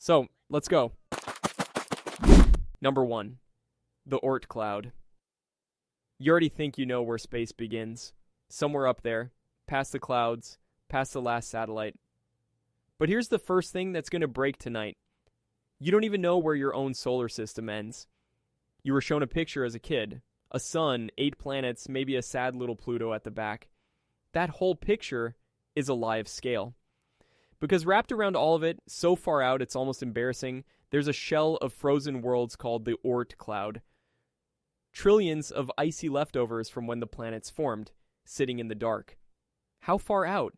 So, let's go. Number 1. The Oort cloud. You already think you know where space begins. Somewhere up there, past the clouds, past the last satellite. But here's the first thing that's going to break tonight. You don't even know where your own solar system ends. You were shown a picture as a kid. A sun, 8 planets, maybe a sad little Pluto at the back. That whole picture is a lie of scale. Because wrapped around all of it, so far out it's almost embarrassing, there's a shell of frozen worlds called the Oort cloud. Trillions of icy leftovers from when the planets formed, sitting in the dark. How far out?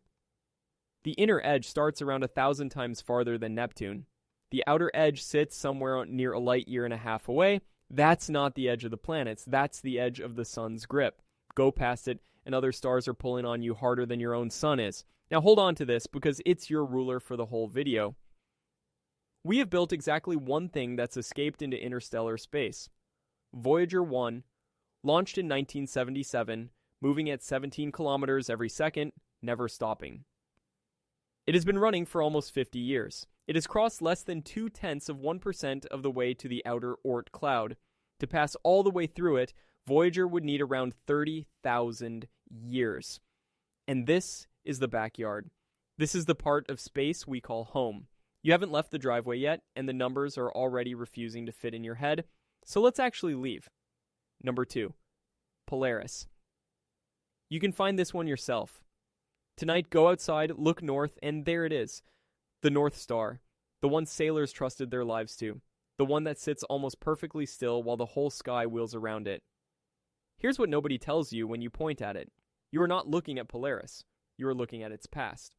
The inner edge starts around 1,000 times farther than Neptune. The outer edge sits somewhere near a light year and a half away. That's not the edge of the planets. That's the edge of the sun's grip. Go past it, and other stars are pulling on you harder than your own sun is. Now hold on to this, because it's your ruler for the whole video. We have built exactly one thing that's escaped into interstellar space. Voyager 1, launched in 1977, moving at 17 kilometers every second, never stopping. It has been running for almost 50 years. It has crossed less than 0.2% of the way to the outer Oort cloud. To pass all the way through it, Voyager would need around 30,000 years. And this is the backyard. This is the part of space we call home. You haven't left the driveway yet, and the numbers are already refusing to fit in your head. So let's actually leave. Number 2. Polaris. You can find this one yourself. Tonight, go outside, look north, and there it is. The North Star. The one sailors trusted their lives to. The one that sits almost perfectly still while the whole sky wheels around it. Here's what nobody tells you when you point at it. You are not looking at Polaris. You are looking at its past.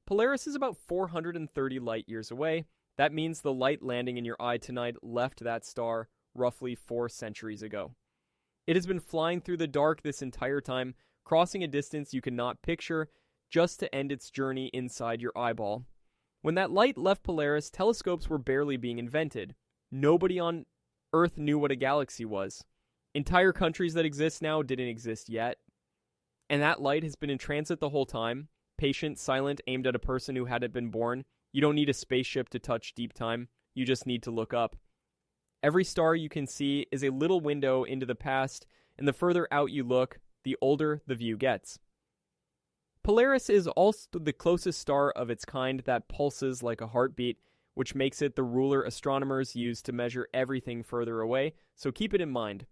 Polaris is about 430 light years away. That means the light landing in your eye tonight left that star roughly 4 centuries ago. It has been flying through the dark this entire time, crossing a distance you cannot picture, just to end its journey inside your eyeball. When that light left Polaris, telescopes were barely being invented. Nobody on Earth knew what a galaxy was. Entire countries that exist now didn't exist yet. And that light has been in transit the whole time, patient, silent, aimed at a person who hadn't been born. You don't need a spaceship to touch deep time. You just need to look up. Every star you can see is a little window into the past, and the further out you look, the older the view gets. Polaris is also the closest star of its kind that pulses like a heartbeat, which makes it the ruler astronomers use to measure everything further away, so keep it in mind.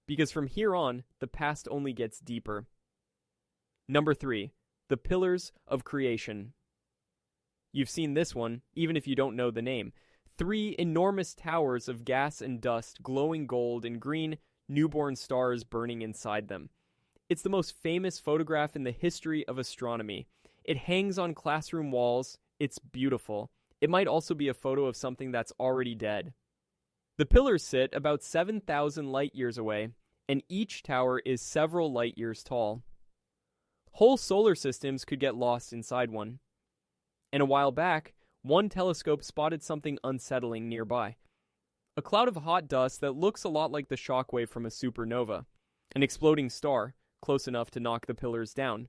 Because from here on, the past only gets deeper. Number 3. The Pillars of Creation. You've seen this one, even if you don't know the name. 3 enormous towers of gas and dust, glowing gold and green, newborn stars burning inside them. It's the most famous photograph in the history of astronomy. It hangs on classroom walls. It's beautiful. It might also be a photo of something that's already dead. The pillars sit about 7,000 light years away, and each tower is several light years tall. Whole solar systems could get lost inside one. And a while back, one telescope spotted something unsettling nearby. A cloud of hot dust that looks a lot like the shockwave from a supernova. An exploding star, close enough to knock the pillars down.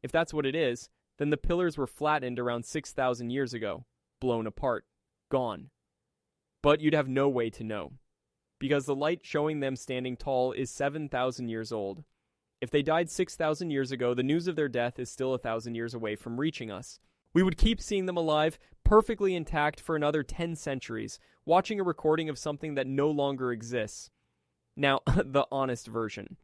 If that's what it is, then the pillars were flattened around 6,000 years ago, blown apart, gone. But you'd have no way to know, because the light showing them standing tall is 7,000 years old. If they died 6,000 years ago, the news of their death is still 1,000 years away from reaching us. We would keep seeing them alive, perfectly intact for another 10 centuries, watching a recording of something that no longer exists. Now, the honest version.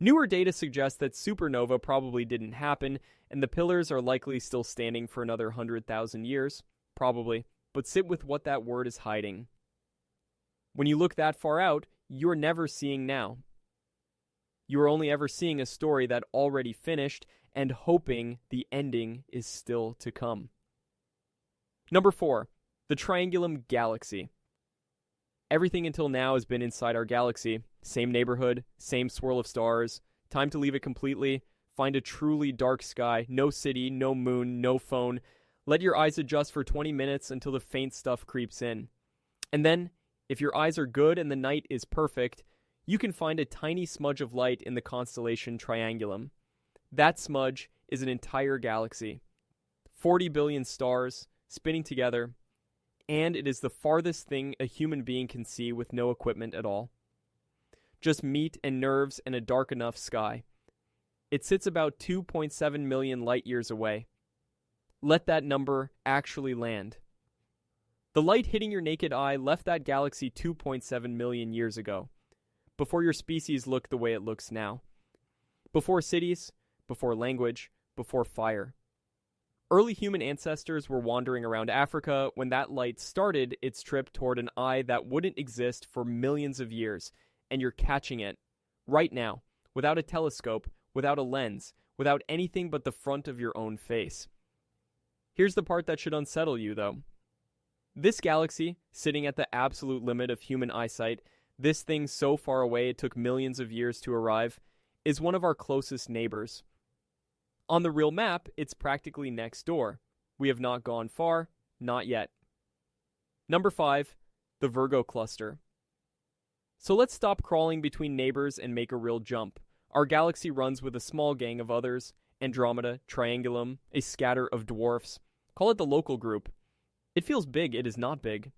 Newer data suggests that supernova probably didn't happen, and the pillars are likely still standing for another 100,000 years. Probably. But sit with what that word is hiding. When you look that far out, you're never seeing now. You are only ever seeing a story that already finished and hoping the ending is still to come. Number 4. The Triangulum Galaxy. Everything until now has been inside our galaxy. Same neighborhood, same swirl of stars. Time to leave it completely. Find a truly dark sky. No city, no moon, no phone. Let your eyes adjust for 20 minutes until the faint stuff creeps in. And then, if your eyes are good and the night is perfect, you can find a tiny smudge of light in the constellation Triangulum. That smudge is an entire galaxy. 40 billion stars spinning together. and it is the farthest thing a human being can see with no equipment at all. Just meat and nerves and a dark enough sky. It sits about 2.7 million light years away. Let that number actually land. The light hitting your naked eye left that galaxy 2.7 million years ago, before your species looked the way it looks now. Before cities, before language, before fire. Early human ancestors were wandering around Africa when that light started its trip toward an eye that wouldn't exist for millions of years, and you're catching it, right now, without a telescope, without a lens, without anything but the front of your own face. Here's the part that should unsettle you, though. This galaxy, sitting at the absolute limit of human eyesight, this thing so far away it took millions of years to arrive, is one of our closest neighbors. On the real map, it's practically next door. We have not gone far, not yet. Number 5, the Virgo cluster. So let's stop crawling between neighbors and make a real jump. Our galaxy runs with a small gang of others, Andromeda, Triangulum, a scatter of dwarfs. Call it the local group. It feels big, it is not big.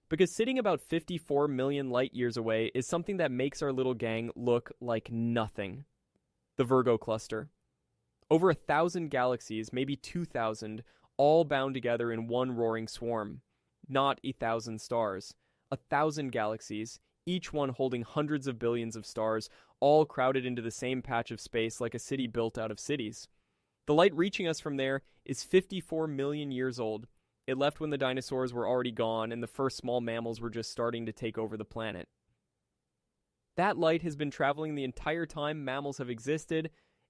Because sitting about 54 million light years away is something that makes our little gang look like nothing. The Virgo cluster. Over 1,000 galaxies, maybe 2,000, all bound together in one roaring swarm. Not 1,000 stars. 1,000 galaxies, each one holding hundreds of billions of stars, all crowded into the same patch of space like a city built out of cities. The light reaching us from there is 54 million years old. It left when the dinosaurs were already gone and the first small mammals were just starting to take over the planet. That light has been traveling the entire time mammals have existed,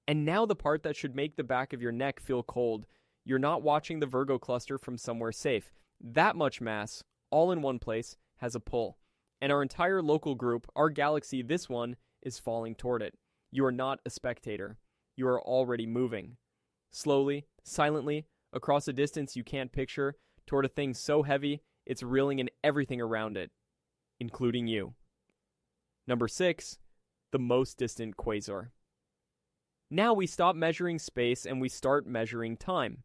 and now the part that should make the back of your neck feel cold. You're not watching the Virgo cluster from somewhere safe. That much mass, all in one place, has a pull. And our entire local group, our galaxy, this one, is falling toward it. You are not a spectator. You are already moving. Slowly, silently, across a distance you can't picture, toward a thing so heavy, it's reeling in everything around it, including you. Number 6, the most distant quasar. Now we stop measuring space and we start measuring time.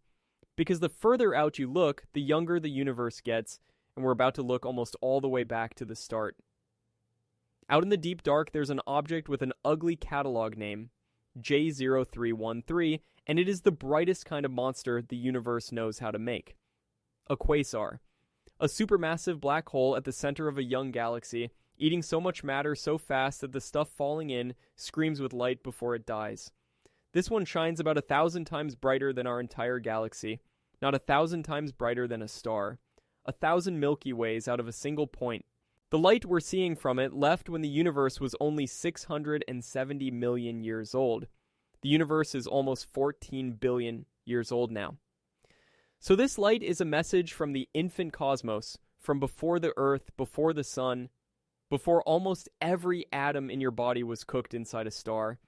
Because the further out you look, the younger the universe gets, and we're about to look almost all the way back to the start. Out in the deep dark, there's an object with an ugly catalog name, J0313, and it is the brightest kind of monster the universe knows how to make. A quasar. A supermassive black hole at the center of a young galaxy, eating so much matter so fast that the stuff falling in screams with light before it dies. This one shines about 1,000 times brighter than our entire galaxy, not 1,000 times brighter than a star. 1,000 Milky Ways out of a single point. The light we're seeing from it left when the universe was only 670 million years old. The universe is almost 14 billion years old now. So this light is a message from the infant cosmos, from before the earth, before the sun, before almost every atom in your body was cooked inside a star.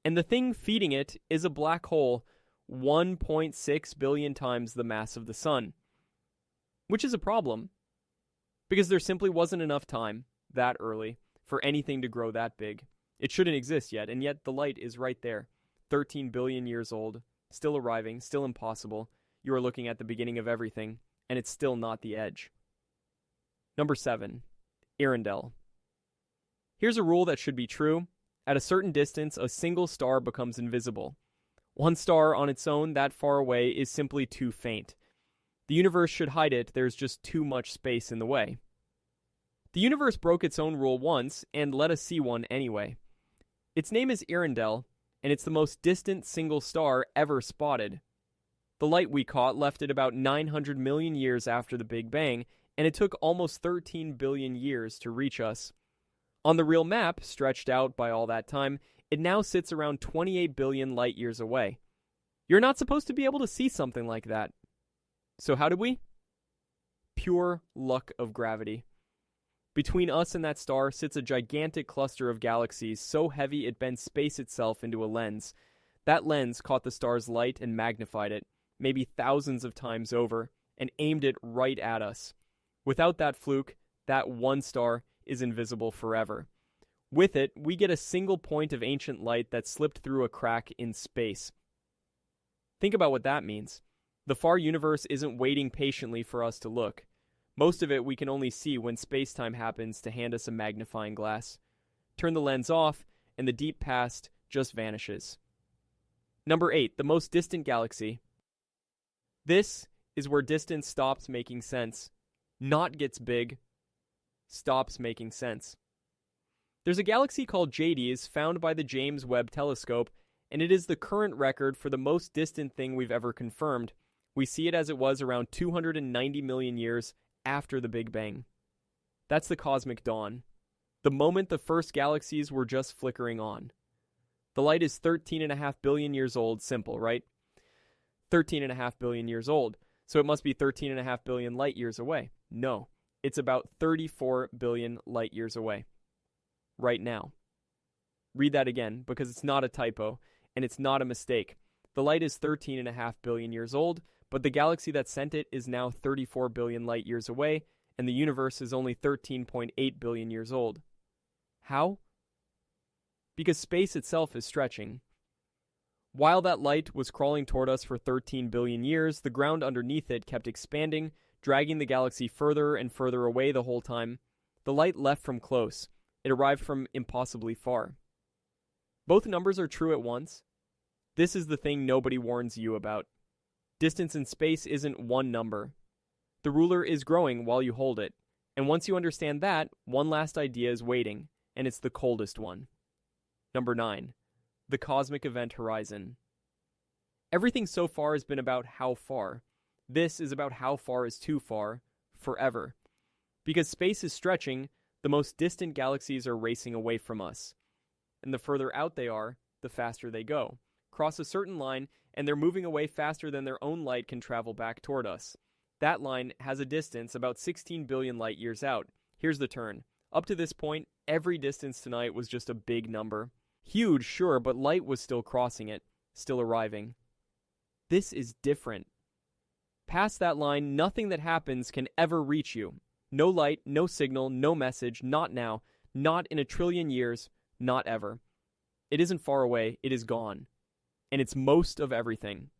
And the thing feeding it is a black hole 1.6 billion times the mass of the sun. Which is a problem, because there simply wasn't enough time, that early, for anything to grow that big. It shouldn't exist yet, and yet the light is right there. 13 billion years old, still arriving, still impossible. You are looking at the beginning of everything, and it's still not the edge. Number 7, Earendel. Here's a rule that should be true. At a certain distance, a single star becomes invisible. One star on its own that far away is simply too faint. The universe should hide it, there's just too much space in the way. The universe broke its own rule once, and let us see one anyway. Its name is Earendel, and it's the most distant single star ever spotted. The light we caught left it about 900 million years after the Big Bang, and it took almost 13 billion years to reach us. On the real map, stretched out by all that time, it now sits around 28 billion light years away. You're not supposed to be able to see something like that. So how did we? Pure luck of gravity. Between us and that star sits a gigantic cluster of galaxies so heavy it bends space itself into a lens. That lens caught the star's light and magnified it, maybe thousands of times over, and aimed it right at us. Without that fluke, that one star is invisible forever. With it, we get a single point of ancient light that slipped through a crack in space. Think about what that means. The far universe isn't waiting patiently for us to look. Most of it we can only see when space-time happens to hand us a magnifying glass. Turn the lens off, and the deep past just vanishes. Number 8, the most distant galaxy. This is where distance stops making sense. Not gets big, stops making sense. There's a galaxy called JADES found by the James Webb Telescope, and it is the current record for the most distant thing we've ever confirmed. We see it as it was around 290 million years after the Big Bang. That's the cosmic dawn, the moment the first galaxies were just flickering on. The light is 13.5 billion years old. Simple, right? 13.5 billion years old. So it must be 13.5 billion light years away. No, it's about 34 billion light years away. Right now. Read that again, because it's not a typo, and it's not a mistake. The light is 13.5 billion years old, but the galaxy that sent it is now 34 billion light years away, and the universe is only 13.8 billion years old. How? Because space itself is stretching. While that light was crawling toward us for 13 billion years, the ground underneath it kept expanding, dragging the galaxy further and further away the whole time. The light left from close. It arrived from impossibly far. Both numbers are true at once. This is the thing nobody warns you about. Distance in space isn't one number. The ruler is growing while you hold it. And once you understand that, one last idea is waiting, and it's the coldest one. Number 9. The cosmic event horizon. Everything so far has been about how far. This is about how far is too far, forever. Because space is stretching, the most distant galaxies are racing away from us. And the further out they are, the faster they go. Cross a certain line, and they're moving away faster than their own light can travel back toward us. That line has a distance about 16 billion light years out. Here's the turn. Up to this point, every distance tonight was just a big number. Huge, sure, but light was still crossing it, still arriving. This is different. Past that line, nothing that happens can ever reach you. No light, no signal, no message, not now, not in a trillion years, not ever. It isn't far away, it is gone. And it's most of everything.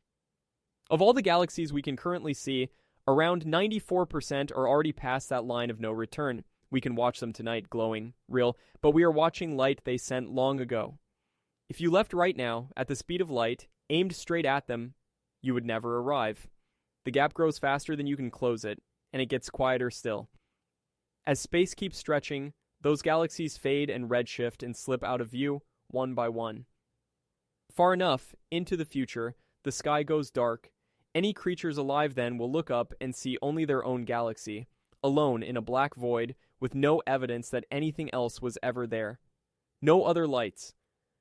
Of all the galaxies we can currently see, around 94% are already past that line of no return. We can watch them tonight, glowing, real, but we are watching light they sent long ago. If you left right now, at the speed of light, aimed straight at them, you would never arrive. The gap grows faster than you can close it, and it gets quieter still. As space keeps stretching, those galaxies fade and redshift and slip out of view, one by one. Far enough into the future, the sky goes dark. Any creatures alive then will look up and see only their own galaxy, alone in a black void with no evidence that anything else was ever there. No other lights.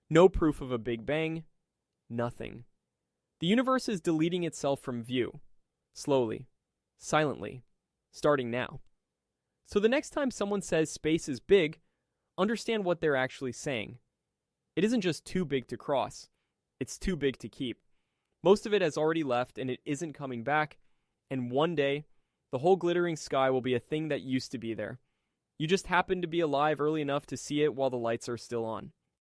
No proof of a Big Bang. Nothing. The universe is deleting itself from view. Slowly. Silently. Starting now. So the next time someone says space is big, understand what they're actually saying. It isn't just too big to cross. It's too big to keep. Most of it has already left and it isn't coming back, and one day, the whole glittering sky will be a thing that used to be there. You just happened to be alive early enough to see it while the lights are still on.